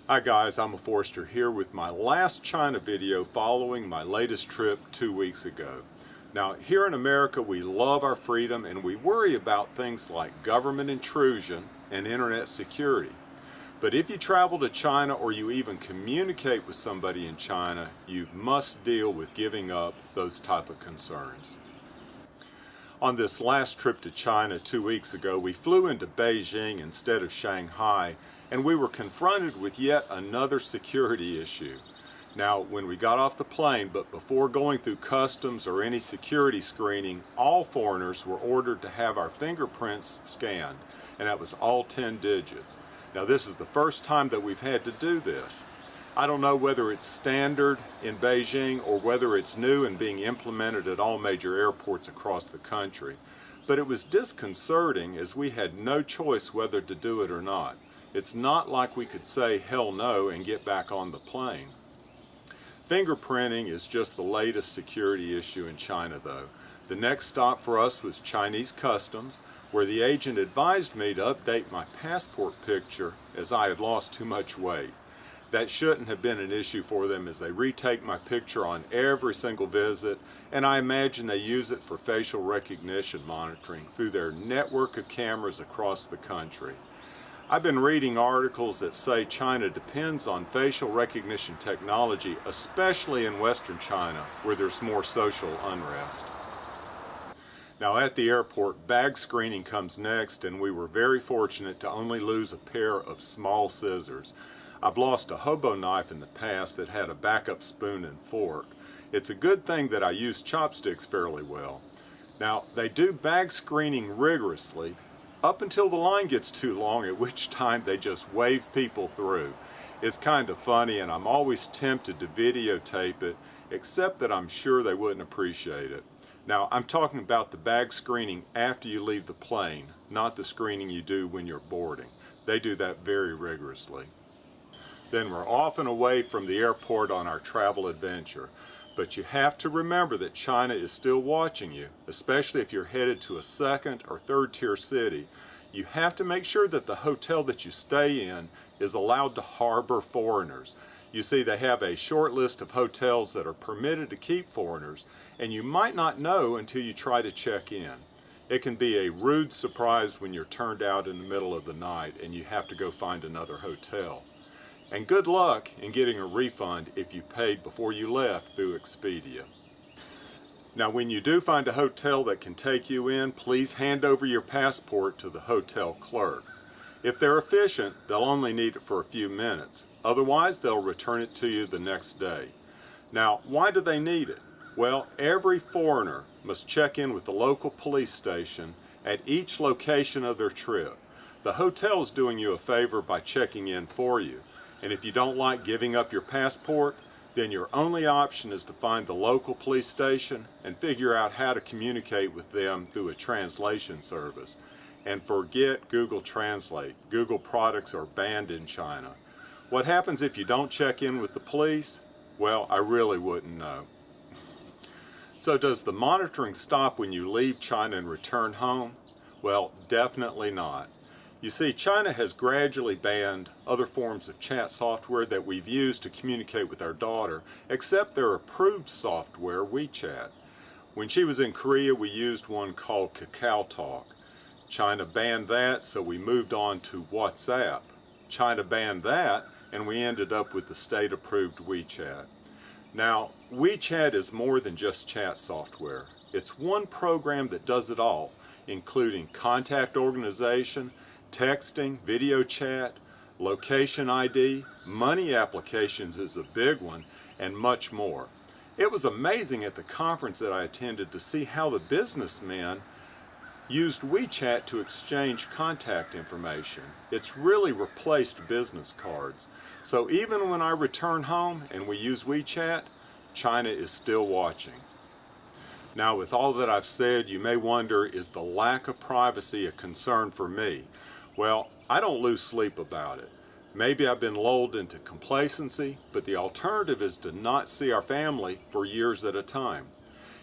Hi guys, I'm a Forester here with my last China video following my latest trip 2 weeks ago. Now here in America we love our freedom and we worry about things like government intrusion and internet security. But if you travel to China or you even communicate with somebody in China, you must deal with giving up those type of concerns. On this last trip to China 2 weeks ago, we flew into Beijing instead of Shanghai, and we were confronted with yet another security issue. Now, when we got off the plane, but before going through customs or any security screening, all foreigners were ordered to have our fingerprints scanned, and that was all 10 digits. Now, this is the first time that we've had to do this. I don't know whether it's standard in Beijing or whether it's new and being implemented at all major airports across the country, but it was disconcerting as we had no choice whether to do it or not. It's not like we could say hell no and get back on the plane. Fingerprinting is just the latest security issue in China though. The next stop for us was Chinese customs, where the agent advised me to update my passport picture as I had lost too much weight. That shouldn't have been an issue for them as they retake my picture on every single visit, and I imagine they use it for facial recognition monitoring through their network of cameras across the country. I've been reading articles that say China depends on facial recognition technology, especially in Western China, where there's more social unrest. Now at the airport, bag screening comes next, and we were very fortunate to only lose a pair of small scissors. I've lost a hobo knife in the past that had a backup spoon and fork. It's a good thing that I use chopsticks fairly well. Now, they do bag screening rigorously up until the line gets too long, at which time they just wave people through. It's kind of funny, and I'm always tempted to videotape it, except that I'm sure they wouldn't appreciate it. Now, I'm talking about the bag screening after you leave the plane, not the screening you do when you're boarding. They do that very rigorously. Then we're off and away from the airport on our travel adventure. But you have to remember that China is still watching you, especially if you're headed to a second or third tier city. You have to make sure that the hotel that you stay in is allowed to harbor foreigners. You see, they have a short list of hotels that are permitted to keep foreigners, and you might not know until you try to check in. It can be a rude surprise when you're turned out in the middle of the night and you have to go find another hotel. And good luck in getting a refund if you paid before you left through Expedia. Now when you do find a hotel that can take you in, please hand over your passport to the hotel clerk. If they're efficient, they'll only need it for a few minutes. Otherwise, they'll return it to you the next day. Now, why do they need it? Well, every foreigner must check in with the local police station at each location of their trip. The hotel is doing you a favor by checking in for you. And if you don't like giving up your passport, then your only option is to find the local police station and figure out how to communicate with them through a translation service. And forget Google Translate. Google products are banned in China. What happens if you don't check in with the police? Well, I really wouldn't know. So does the monitoring stop when you leave China and return home? Well, definitely not. You see, China has gradually banned other forms of chat software that we've used to communicate with our daughter, except their approved software, WeChat. When she was in Korea, we used one called KakaoTalk. China banned that, so we moved on to WhatsApp. China banned that, and we ended up with the state-approved WeChat. Now, WeChat is more than just chat software. It's one program that does it all, including contact organization, texting, video chat, location ID, money applications is a big one, and much more. It was amazing at the conference that I attended to see how the businessmen used WeChat to exchange contact information. It's really replaced business cards. So even when I return home and we use WeChat, China is still watching. Now with all that I've said, you may wonder, is the lack of privacy a concern for me? Well, I don't lose sleep about it. Maybe I've been lulled into complacency, but the alternative is to not see our family for years at a time.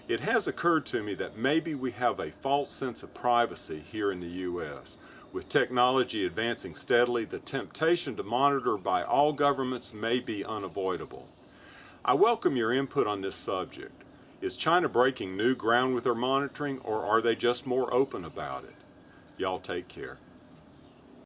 It has occurred to me that maybe we have a false sense of privacy here in the U.S. With technology advancing steadily, the temptation to monitor by all governments may be unavoidable. I welcome your input on this subject. Is China breaking new ground with their monitoring, or are they just more open about it? Y'all take care.